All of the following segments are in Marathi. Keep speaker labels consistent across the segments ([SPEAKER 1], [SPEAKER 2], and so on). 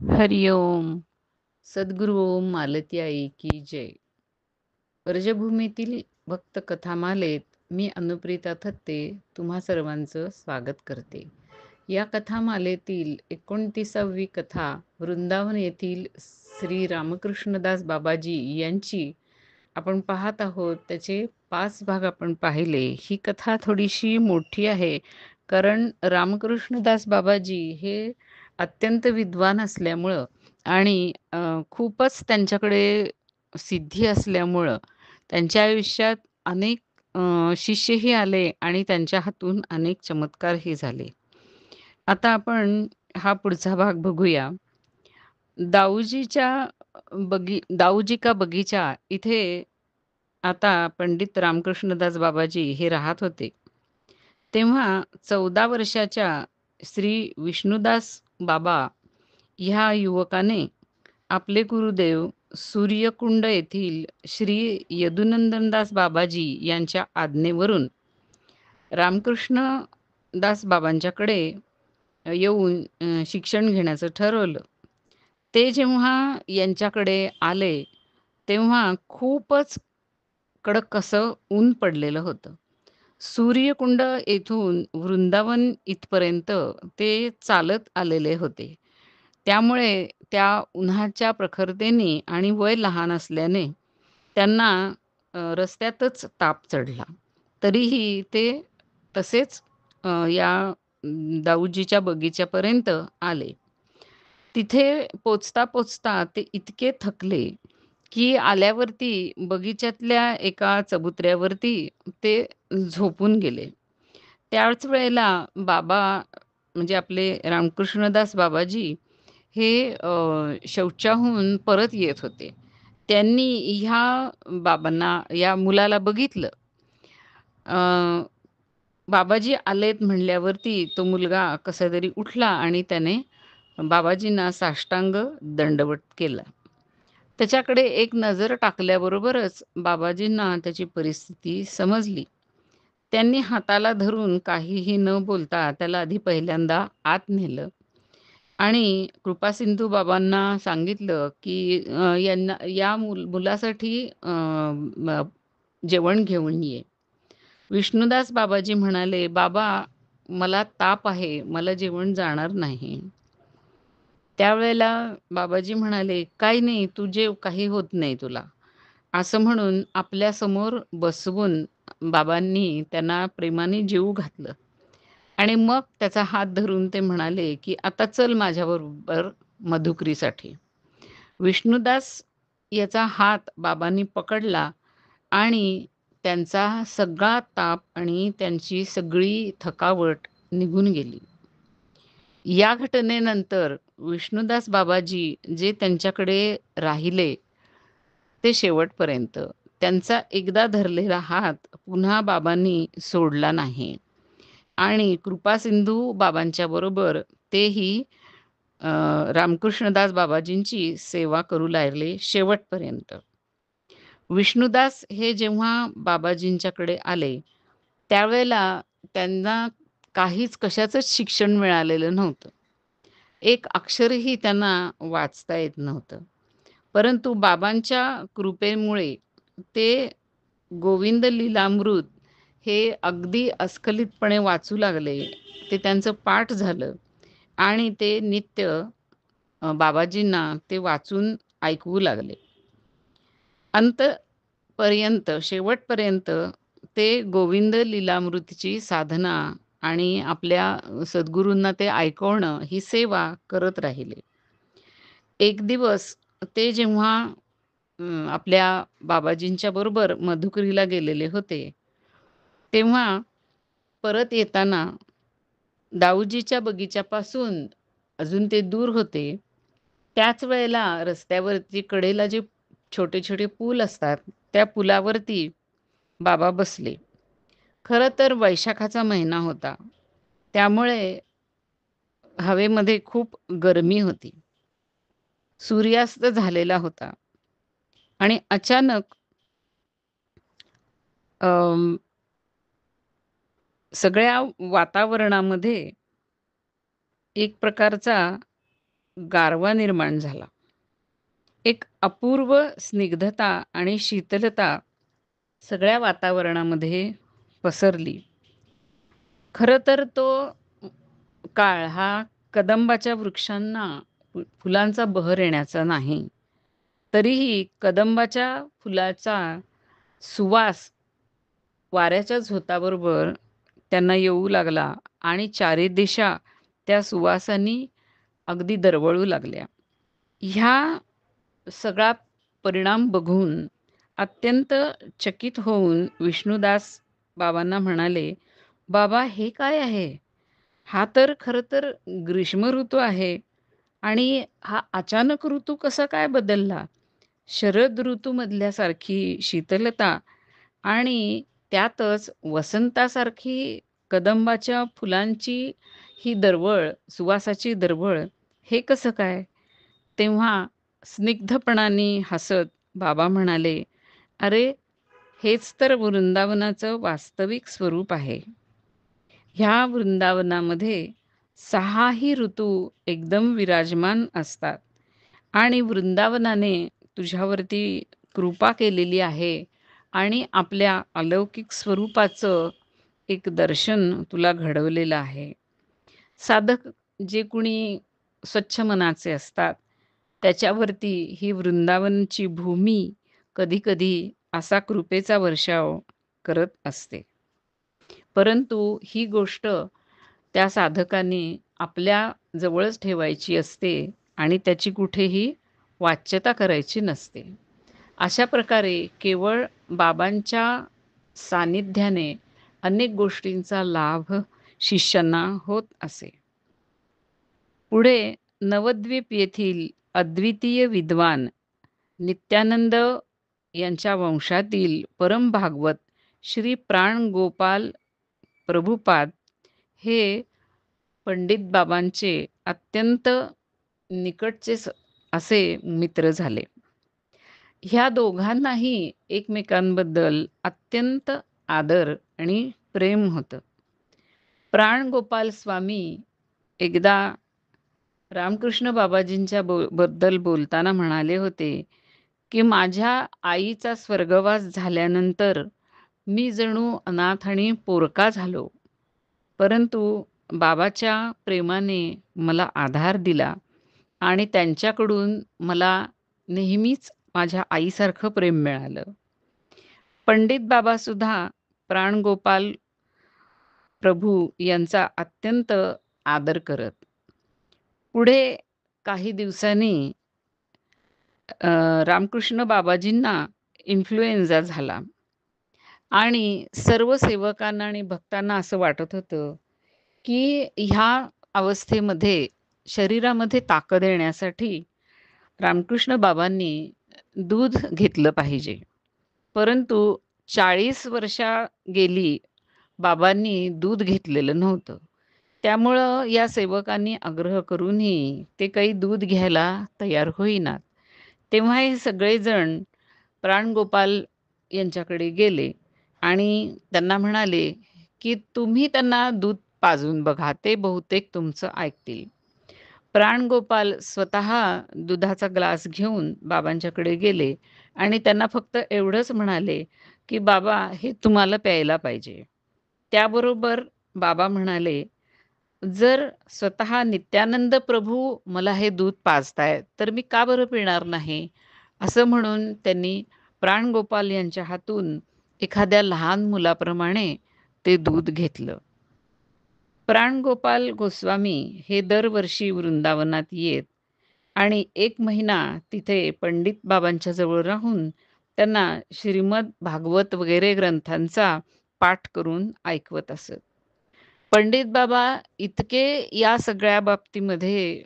[SPEAKER 1] हरिओम. सद्गुरु ओम मालती आई की जय. व्रजभूमीतील भक्त कथामालेत मी अनुप्रिता थत्ते तुम्हा सर्वांचं स्वागत करते. या कथामालेतील 29वी कथा वृंदावन येथील श्री रामकृष्णदास बाबाजी यांची आपण पाहत आहोत. त्याचे 5 भाग आपण पाहिले. ही कथा थोडीशी मोठी आहे, कारण रामकृष्णदास बाबाजी हे अत्यंत विद्वान असल्यामुळं आणि खूपच त्यांच्याकडे सिद्धी असल्यामुळं त्यांच्या आयुष्यात अनेक शिष्यही आले आणि त्यांच्या हातून अनेक चमत्कारही झाले. आता आपण हा पुढचा भाग बघूया. दाऊजीच्या दाऊजी का बगीचा इथे आता पंडित रामकृष्णदास बाबाजी हे राहत होते. तेव्हा 14 वर्षाच्या श्री विष्णुदास बाबा ह्या युवकाने आपले गुरुदेव सूर्यकुंड येथील श्री यदुनंदनदास बाबाजी यांच्या आज्ञेवरून रामकृष्ण दास बाबांच्याकडे येऊन शिक्षण घेण्याचं ठरवलं. ते जेव्हा यांच्याकडे आले, तेव्हा खूपच कडक असं ऊन पडलेलं होतं. सूर्यकुंड येथून वृंदावन इथपर्यंत ते चालत आलेले होते. त्यामुळे त्या उन्हाच्या प्रखरतेने आणि वय लहान असल्याने त्यांना रस्त्यातच ताप चढला. तरीही ते तसेच या दाऊजीच्या बगीच्यापर्यंत आले. तिथे पोचता ते इतके थकले, की आल्यावरती बगीच्यातल्या एका चबुतऱ्यावरती ते झोपून गेले. त्याच वेळेला बाबा म्हणजे आपले रामकृष्णदास बाबाजी हे शौचाहून परत येत होते. त्यांनी ह्या बाबांना या मुलाला बघितलं. अ, बाबाजी आलेत म्हणल्यावरती तो मुलगा कसातरी उठला आणि त्याने बाबाजींना साष्टांग दंडवत केला. त्याच्याकडे एक नजर टाकल्याबरोबरच बाबाजींना त्याची परिस्थिती समजली. त्यांनी हाताला धरून काहीही न बोलता त्याला आधी पहिल्यांदा आत नेलं आणि कृपासिंधू बाबांना सांगितलं, की यांना या मुलासाठी जेवण घेऊन ये. विष्णुदास बाबाजी म्हणाले, "बाबा, मला ताप आहे. मला जेवण जाणार नाही." त्यावेळेला बाबाजी म्हणाले, "काही नाही, तू जेव, काही होत नाही तुला." असं म्हणून आपल्यासमोर बसवून बाबांनी त्यांना प्रेमाने जेवू घातलं आणि मग त्याचा हात धरून ते म्हणाले, की "आता चल माझ्याबरोबर मधुकरीसाठी." विष्णुदास याचा हात बाबांनी पकडला आणि त्यांचा सगळा ताप आणि त्यांची सगळी थकावट निघून गेली. या घटनेनंतर विष्णुदास बाबाजी जे त्यांच्याकडे राहिले ते शेवटपर्यंत, त्यांचा एकदा धरलेला हात पुन्हा बाबांनी सोडला नाही आणि कृपासिंधू बाबांच्या बरोबर तेही रामकृष्णदास बाबाजींची सेवा करू लागले शेवटपर्यंत. विष्णुदास हे जेव्हा बाबाजींच्याकडे आले, त्यावेळेला त्यांना काहीच कशाचंच शिक्षण मिळालेलं नव्हतं. एक अक्षरही त्यांना वाचता येत नव्हतं. परंतु बाबांच्या कृपेमुळे ते गोविंद लीलामृत हे अगदी अस्खलितपणे वाचू लागले. ते त्यांचं पाठ झालं आणि ते नित्य बाबाजींना ते वाचून ऐकवू लागले. अंतपर्यंत, शेवटपर्यंत ते गोविंद लीलामृतची साधना आणि आपल्या सद्गुरूंना ते ऐकवणं ही सेवा करत राहिले. एक दिवस ते जेव्हा आपल्या बाबाजींच्या बरोबर मधुकरीला गेलेले होते, तेव्हा परत येताना दाऊजीच्या बगीच्यापासून अजून ते दूर होते. त्याच वेळेला रस्त्यावरती कडेला जे छोटे-छोटे पूल असतात, त्या पुलावरती बाबा बसले. खरं तर वैशाखाचा महिना होता. त्यामुळे हवेमध्ये खूप गरमी होती. सूर्यास्त झालेला होता आणि अचानक अं, सगळ्या वातावरणामध्ये एक प्रकारचा गारवा निर्माण झाला. एक अपूर्व स्निग्धता आणि शीतलता सगळ्या वातावरणामध्ये पसरली. खरं तर तो काळ हा कदंबाच्या वृक्षांना फुलांचा बहर येण्याचा नाही. तरीही कदंबाच्या फुलाचा सुवास वाऱ्याच्या झोताबरोबर त्यांना येऊ लागला आणि चारी दिशा त्या सुवासानी अगदी दरवळू लागल्या. ह्या सगळा परिणाम बघून अत्यंत चकित होऊन विष्णुदास बाबांना म्हणाले, "बाबा, हे काय आहे? हा तर खरं तर ग्रीष्म ऋतू आहे आणि हा अचानक ऋतू कसा काय बदलला? शरद ऋतूमधल्यासारखी शीतलता आणि त्यातच वसंतासारखी कदंबाच्या फुलांची ही दरवळ, सुवासाची दरवळ, हे कसं काय?" तेव्हा स्निग्धपणाने हसत बाबा म्हणाले, "अरे, हेच तर वृंदावनाचं वास्तविक स्वरूप आहे. ह्या वृंदावनामध्ये 6ही ऋतू एकदम विराजमान असतात आणि वृंदावनाने तुझ्यावरती कृपा केलेली आहे आणि आपल्या अलौकिक स्वरूपाचं एक दर्शन तुला घडवलेलं आहे. साधक जे कुणी स्वच्छ मनाचे असतात, त्याच्यावरती ही वृंदावनची भूमी कधी-कधी असा कृपेचा वर्षाव करत असते. परंतु ही गोष्ट त्या साधकाने आपल्या जवळच ठेवायची असते आणि त्याची कुठेही वाच्यता करायची नसते. अशा प्रकारे केवळ बाबांच्या सानिध्याने अनेक गोष्टींचा लाभ शिष्यांना होत असे. पुढे नवद्वीप येथील अद्वितीय विद्वान नित्यानंद यांच्या वंशातील परम भागवत श्री प्राणगोपाल प्रभुपाद हे पंडित बाबांचे अत्यंत निकटचे असे मित्र झाले. ह्या दोघांनाही एकमेकांबद्दल अत्यंत आदर आणि प्रेम होतं. प्राणगोपाल स्वामी एकदा रामकृष्ण बाबाजींच्या बद्दल बोलताना म्हणाले होते, की माझ्या आईचा स्वर्गवास झाल्यानंतर मी जणू अनाथ आणि पोरका झालो. परंतु बाबाच्या प्रेमाने मला आधार दिला आणि त्यांच्याकडून मला नेहमीच माझ्या आईसारखं प्रेम मिळालं. पंडित बाबासुद्धा प्राणगोपाल प्रभू यांचा अत्यंत आदर करत. पुढे काही दिवसांनी रामकृष्ण बाबाजींना इन्फ्लुएन्झा झाला आणि सर्व सेवकांना आणि भक्तांना असं वाटत होतं, की ह्या अवस्थेमध्ये शरीरामध्ये ताकद येण्यासाठी रामकृष्ण बाबांनी दूध घेतलं पाहिजे. परंतु 40 वर्षा गेली, बाबांनी दूध घेतलेलं नव्हतं. त्यामुळं या सेवकांनी आग्रह करूनही ते काही दूध घ्यायला तयार होईनात. तेव्हा हे सगळेजण प्राणगोपाल यांच्याकडे गेले आणि त्यांना म्हणाले, की तुम्ही त्यांना दूध पाजून बघा, ते बहुतेक तुमचं ऐकतील. प्राणगोपाल स्वतः दुधाचा ग्लास घेऊन बाबांच्याकडे गेले आणि त्यांना फक्त एवढंच म्हणाले, की "बाबा, हे तुम्हाला प्यायला पाहिजे." त्याबरोबर बाबा म्हणाले, "जर स्वतः नित्यानंद प्रभू मला हे दूध पाजतायत, तर मी का बरं पिणार नाही?" असं म्हणून त्यांनी प्राणगोपाल यांच्या हातून एखाद्या लहान मुलाप्रमाणे ते दूध घेतलं. प्राणगोपाल गोस्वामी हे दरवर्षी वृंदावनात येत आणि 1 महिना तिथे पंडित बाबांच्या जवळ राहून त्यांना श्रीमद भागवत वगैरे ग्रंथांचा पाठ करून ऐकवत असत. पंडित बाबा इतके या सगळ्या बाबतीमध्ये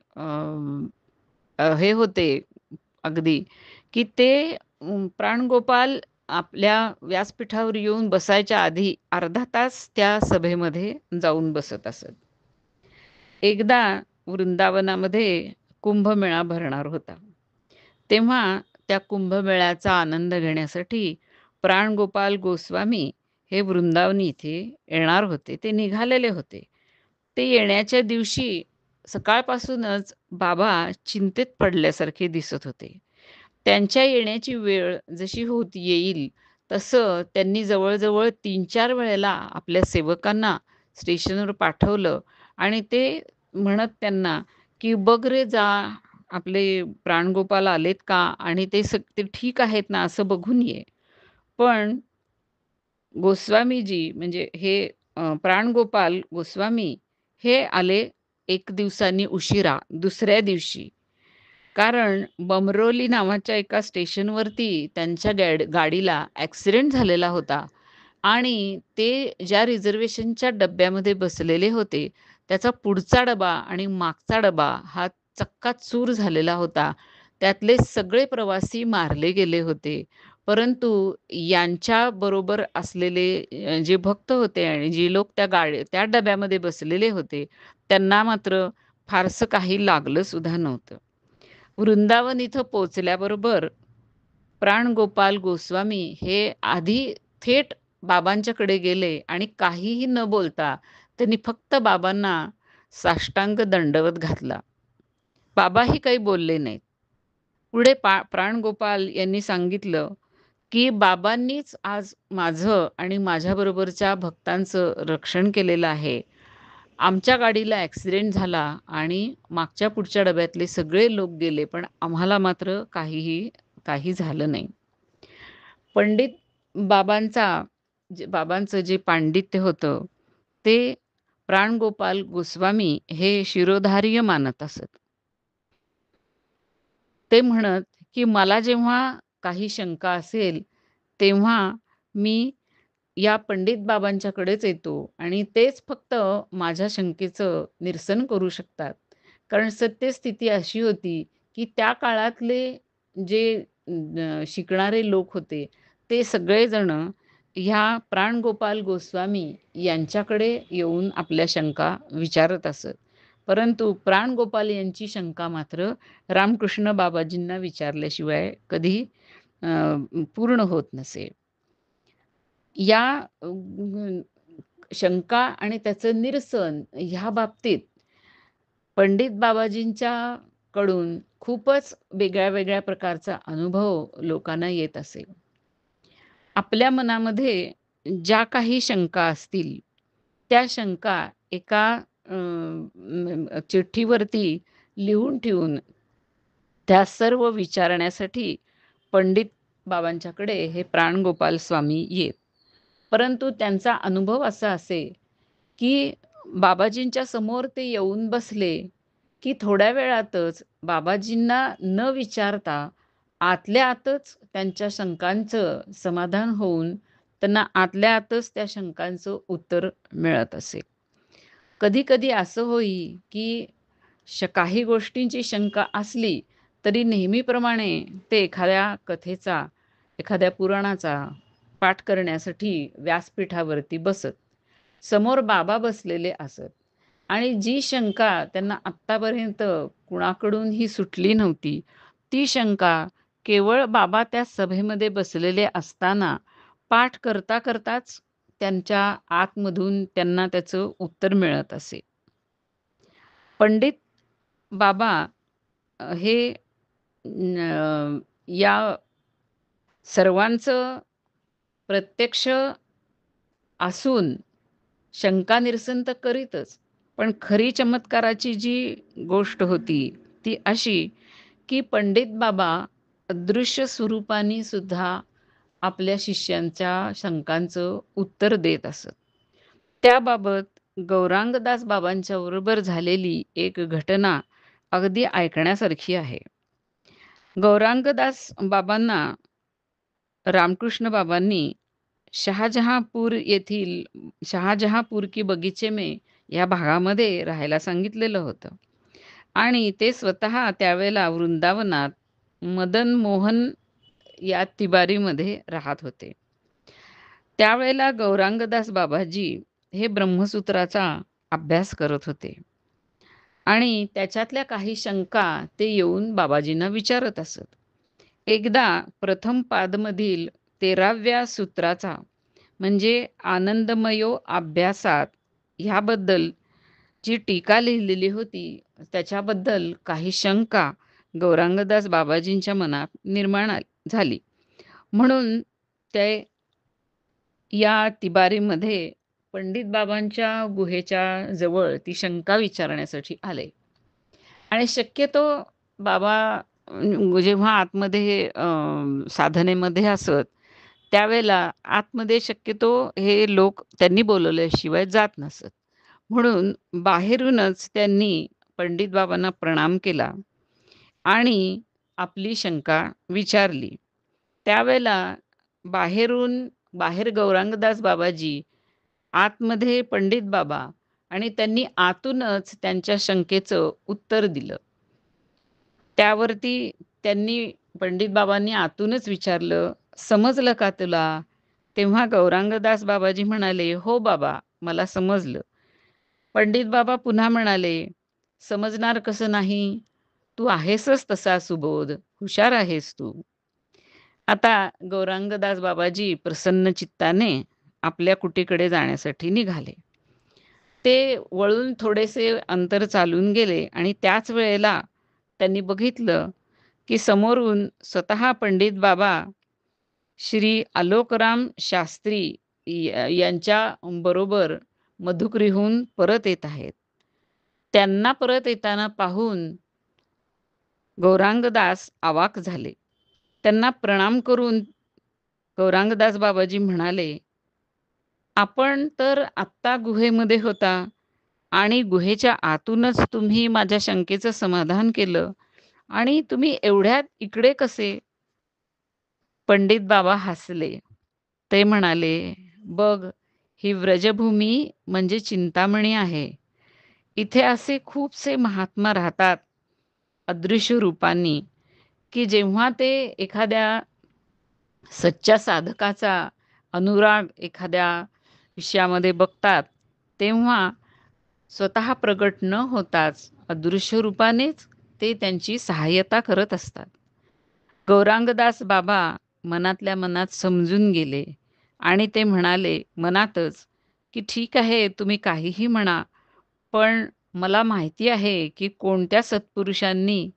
[SPEAKER 1] हे होते अगदी, की ते प्राणगोपाल आपल्या व्यासपीठावर येऊन बसायच्या आधी अर्धा तास त्या सभेमध्ये जाऊन बसत असत. एकदा वृंदावनामध्ये कुंभमेळा भरणार होता. तेव्हा त्या कुंभमेळ्याचा आनंद घेण्यासाठी प्राणगोपाल गोस्वामी हे वृंदावन इथे येणार होते. ते निघालेले होते. ते येण्याच्या दिवशी सकाळपासूनच बाबा चिंतेत पडल्यासारखे दिसत होते. त्यांच्या येण्याची वेळ जशी होत येईल, तसं त्यांनी जवळ-जवळ 3-4 वेळेला आपल्या सेवकांना स्टेशनवर पाठवलं आणि ते म्हणत त्यांना, की "बघ रे जा, आपले प्राणगोपाल आलेत का? आणि ते ठीक आहेत ना, असं बघून ये." पण गोस्वामीजी म्हणजे हे प्राणगोपाल गोस्वामी हे आले 1 दिवसांनी उशिरा, दुसऱ्या दिवशी. कारण बमरोली नावाच्या एका स्टेशनवरती त्यांच्या गाडीला ॲक्सिडेंट झालेला होता आणि ते ज्या रिझर्व्हेशनच्या डब्यामध्ये बसलेले होते, त्याचा पुढचा डबा आणि मागचा डबा हा चक्काचूर झालेला होता. त्यातले सगळे प्रवासी मारले गेले होते. परंतु यांच्याबरोबर असलेले जे भक्त होते आणि जी लोक त्या डब्यामध्ये बसलेले होते, त्यांना मात्र फारसं काही लागलं सुद्धा नव्हतं. वृंदावन इथं पोहोचल्याबरोबर प्राणगोपाल गोस्वामी हे आधी थेट बाबांच्याकडे गेले आणि काहीही न बोलता त्यांनी फक्त बाबांना साष्टांग दंडवत घातला. बाबाही काही बोलले नाहीत. पुढे प्राणगोपाल यांनी सांगितलं, की बाबांनीच आज माझं आणि माझ्याबरोबरच्या भक्तांचं रक्षण केलेलं आहे. आमच्या गाडीला ॲक्सिडेंट झाला आणि मागच्या पुढच्या डब्यातले सगळे लोक गेले, पण आम्हाला मात्र काही झालं नाही. पंडित बाबांचं जे पांडित्य होतं, ते प्राणगोपाल गोस्वामी हे शिरोधार्य मानत असत. ते म्हणत, की मला जेव्हा काही शंका असेल, तेव्हा मी या पंडित बाबांच्याकडेच येतो आणि तेच फक्त माझ्या शंकेचं निरसन करू शकतात. कारण सत्यस्थिती अशी होती, की त्या काळातले जे शिकणारे लोक होते, ते सगळेजण ह्या प्राणगोपाल गोस्वामी यांच्याकडे येऊन आपल्या शंका विचारत असत. परंतु प्राणगोपाल यांची शंका मात्र रामकृष्ण बाबाजींना विचारल्याशिवाय कधी अ, पूर्ण होत नसे. या शंका आणि त्याचं निरसन ह्या बाबतीत पंडित बाबाजींच्या कडून खूपच वेगळ्या-वेगळ्या प्रकारचा अनुभव लोकांना येत असे. आपल्या मनामध्ये ज्या काही शंका असतील, त्या शंका एका चिठ्ठीवरती लिहून ठेवून त्या सर्व विचारण्यासाठी पंडित बाबांच्याकडे हे प्राणगोपाल स्वामी येत. परंतु त्यांचा अनुभव असा असे, की बाबाजींच्या समोर ते येऊन बसले, की थोड्या वेळातच बाबाजींना न विचारता आतल्या आतच त्यांच्या शंकांचं समाधान होऊन त्यांना आतल्या आतच त्या शंकांचं उत्तर मिळत असे. कधी-कधी असं होई, की काही गोष्टींची शंका असली, तरी नेहमीप्रमाणे ते एखाद्या कथेचा, एखाद्या पुराणाचा पाठ करण्यासाठी व्यासपीठावरती बसत. समोर बाबा बसलेले असत आणि जी शंका त्यांना आत्तापर्यंत कुणाकडूनही सुटली नव्हती, ती शंका केवळ बाबा त्या सभेमध्ये बसलेले असताना पाठ करता-करताच त्यांच्या आतमधून त्यांना त्याचं उत्तर मिळत असे. पंडित बाबा हे या सर्वांचं प्रत्यक्ष असून शंका निरसन तर करीतच. पण खरी चमत्काराची जी गोष्ट होती, ती अशी, की पंडित बाबा अदृश्य स्वरूपाने सुद्धा आपल्या शिष्यांच्या शंकांचं उत्तर देत असत. त्याबाबत गौरांगदास बाबांच्या बरोबर झालेली एक घटना अगदी ऐकण्यासारखी आहे. गौरांगदास बाबांना रामकृष्ण बाबांनी शहाजहांपूर येथील शहाजहांपूर की बगीचे में या भागामध्ये राहायला सांगितलेलं होतं आणि ते स्वतः त्यावेळेला वृंदावनात मदन मोहन या तिबारीमध्ये राहत होते. त्यावेळेला गौरांगदास बाबाजी हे ब्रह्मसूत्राचा अभ्यास करत होते आणि त्याच्यातल्या काही शंका ते येऊन बाबाजींना विचारत असत. एकदा प्रथम पादमधील 13व्या सूत्राचा म्हणजे आनंदमयो अभ्यासात ह्याबद्दल जी टीका लिहिलेली होती, त्याच्याबद्दल काही शंका गौरांगदास बाबाजींच्या मनात निर्माण झाली. म्हणून ते या तिबारीमध्ये पंडित बाबांच्या गुहेच्या जवळ ती शंका विचारण्यासाठी आले. आणि शक्यतो बाबा जेव्हा आतमध्ये साधनेमध्ये असत, त्यावेळेला आतमध्ये शक्यतो हे लोक त्यांनी बोलवल्याशिवाय जात नसत. म्हणून बाहेरूनच त्यांनी पंडित बाबांना प्रणाम केला आणि आपली शंका विचारली. त्यावेळेला बाहेर गौरांगदास बाबाजी, आतमध्ये पंडित बाबा, आणि त्यांनी आतूनच त्यांच्या शंकेचं उत्तर दिलं. त्यावरती त्यांनी पंडित बाबांनी आतूनच विचारलं, "समजलं का तुला?" तेव्हा गौरांगदास बाबाजी म्हणाले, "हो बाबा, मला समजलं." पंडित बाबा पुन्हा म्हणाले, "समजणार कसं नाही? तू आहेसच तसा सुबोध, हुशार आहेस तू." आता गौरांगदास बाबाजी प्रसन्न चित्ताने आपल्या कुटीकडे जाण्यासाठी निघाले. ते वळून थोडेसे अंतर चालून गेले आणि त्याच वेळेला त्यांनी बघितलं, की समोरून स्वतः पंडित बाबा श्री आलोकराम शास्त्री यांच्या बरोबर मधुकरीहून परत येत आहेत. त्यांना परत येताना पाहून गौरांगदास अवाक झाले. त्यांना प्रणाम करून गौरांगदास बाबाजी म्हणाले, "आपण तर आत्ता गुहेमध्ये होता आणि गुहेच्या आतूनच तुम्ही माझ्या शंकेचं समाधान केलं आणि तुम्ही एवढ्यात इकडे कसे?" पंडित बाबा हसले. ते म्हणाले, "बघ, ही व्रजभूमी म्हणजे चिंतामणी आहे. इथे असे खूपसे महात्मा राहतात अदृश्य रूपांनी, की जेव्हा ते एखाद्या सच्च्या साधकाचा अनुराग एखाद्या विषयामध्ये बघतात, तेव्हा स्वतः प्रगट न होताच अदृश्य रूपानेच ते त्यांची सहाय्यता करत असतात." गौरांगदास बाबा मनातल्या मनात समजून गेले आणि ते म्हणाले मनातच, की "ठीक आहे, तुम्ही काहीही म्हणा, पण मला माहिती आहे, की कोणत्या सत्पुरुषांनी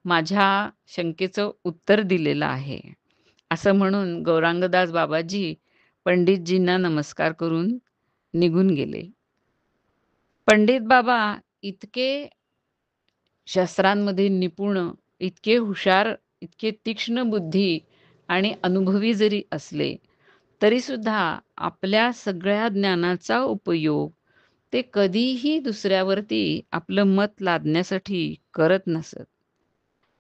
[SPEAKER 1] माझ्या शंकेचं उत्तर दिलेलं आहे." असं म्हणून गौरांगदास बाबाजी पंडितजींना नमस्कार करून निघून गेले. पंडित बाबा इतके शास्त्रांमध्ये निपुण, इतके हुशार, इतके तीक्ष्ण बुद्धी आणि अनुभवी जरी असले, तरीसुद्धा आपल्या सगळ्या ज्ञानाचा उपयोग ते कधीही दुसऱ्यावरती आपलं मत लादण्यासाठी करत नसत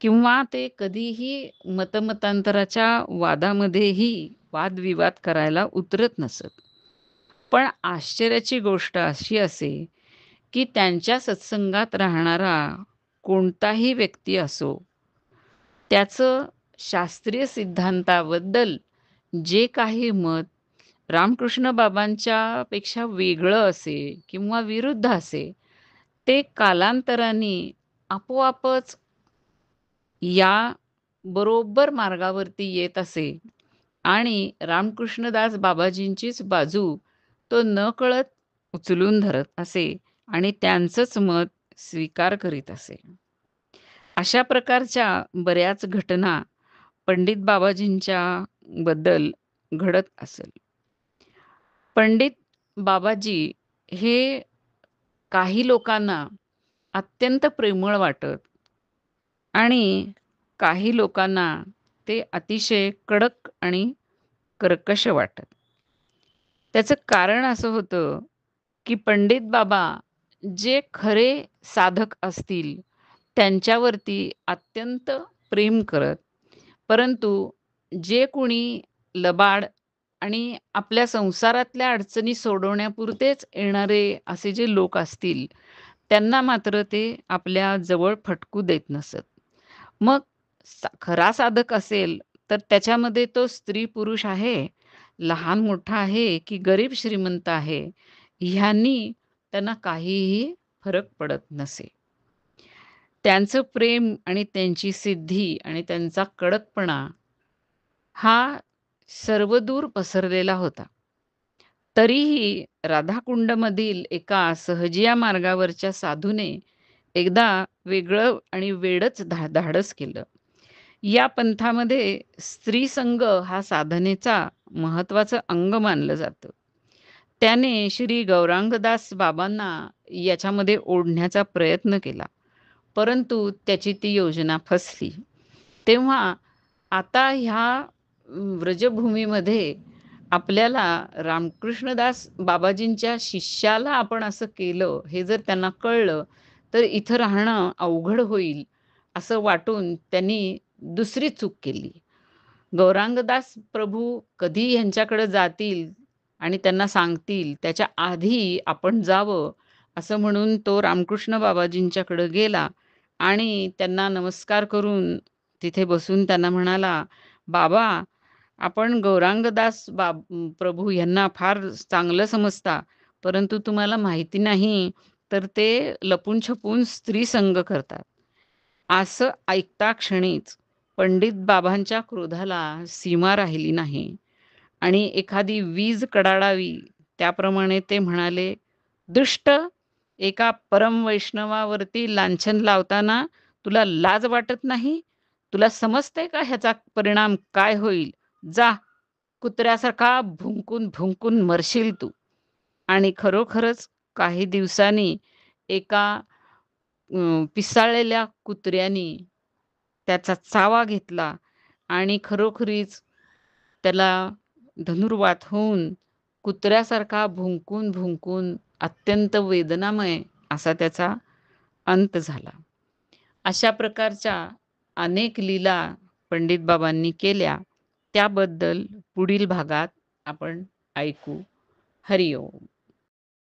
[SPEAKER 1] किंवा ते कधीही मतमतांतराच्या वादामध्येही वादविवाद करायला उतरत नसत. पण आश्चर्याची गोष्ट अशी असे, की त्यांच्या सत्संगात राहणारा कोणताही व्यक्ती असो, त्याचं शास्त्रीय सिद्धांताबद्दल जे काही मत रामकृष्ण बाबांच्या पेक्षा वेगळं असे किंवा विरुद्ध असे, ते कालांतराने आपोआपच या बरोबर मार्गावरती येत असे आणि रामकृष्णदास बाबाजींचीच बाजू तो नकळत उचलून धरत असे आणि त्यांचंच मत स्वीकार करीत असे. अशा प्रकारच्या बऱ्याच घटना पंडित बाबाजींच्या बद्दल घडत असेल. पंडित बाबाजी हे काही लोकांना अत्यंत प्रेमळ वाटत आणि काही लोकांना ते अतिशय कडक आणि कर्कश वाटत. त्याचं कारण असं होतं, की पंडित बाबा जे खरे साधक असतील, त्यांच्यावरती अत्यंत प्रेम करत. परंतु जे कोणी लबाड आणि आपल्या संसारातल्या अडचणी सोडवण्यापुरतेच येणारे असे जे लोक असतील, त्यांना मात्र ते आपल्या जवळ फटकू देत नसत. मग खरा साधक असेल, तर त्याच्यामध्ये तो स्त्री-पुरुष आहे, लहान-मोठा आहे, की गरीब-श्रीमंत आहे, ह्यांनी त्यांना काहीही फरक पडत नसे. त्यांचं प्रेम आणि त्यांची सिद्धी आणि त्यांचा कडकपणा हा सर्वदूर पसरलेला होता. तरीही राधाकुंडमधील एका सहजिया मार्गावरच्या साधूने एकदा वेगळं आणि वेडच धाडस केलं. या पंथामध्ये स्त्री संग हा साधनेचा महत्वाचं अंग मानलं जातं. त्याने श्री गौरांगदास बाबांना याच्यामध्ये ओढण्याचा प्रयत्न केला. परंतु त्याची ती योजना फसली. तेव्हा आता ह्या व्रजभूमीमध्ये आपल्याला रामकृष्णदास बाबाजींच्या शिष्याला आपण असं केलं, हे जर त्यांना कळलं, तर इथं राहणं अवघड होईल, असं वाटून त्यांनी दुसरी चूक केली. गौरांगदास प्रभू कधी ह्यांच्याकडे जातील आणि त्यांना सांगतील, त्याच्या आधी आपण जावं, असं म्हणून तो रामकृष्ण बाबाजींच्याकडे गेला आणि त्यांना नमस्कार करून तिथे बसून त्यांना म्हणाला, "बाबा, आपण गौरांगदास प्रभू यांना फार चांगलं समजता, परंतु तुम्हाला माहिती नाही, तर ते लपून-छपून स्त्रीसंग करतात." असं ऐकता क्षणीच पंडित बाबांच्या क्रोधाला सीमा राहिली नाही आणि एखादी वीज कडाडावी त्याप्रमाणे ते म्हणाले, "दुष्ट! एका परमवैष्णवावरती लांछन लावताना तुला लाज वाटत नाही? तुला समजतंय का ह्याचा परिणाम काय होईल? जा, कुत्र्यासारखा भुंकून मरशील तू." आणि खरोखरच काही दिवसांनी एका पिसाळलेल्या कुत्र्यानी त्याचा चावा घेतला आणि खरोखरीच त्याला धनुर्वात होऊन कुत्र्यासारखा भुंकून अत्यंत वेदनामय असा त्याचा अंत झाला. अशा प्रकारच्या अनेक लीला पंडित बाबांनी केल्या. त्याबद्दल पुढील भागात आपण ऐकू. हरिओम.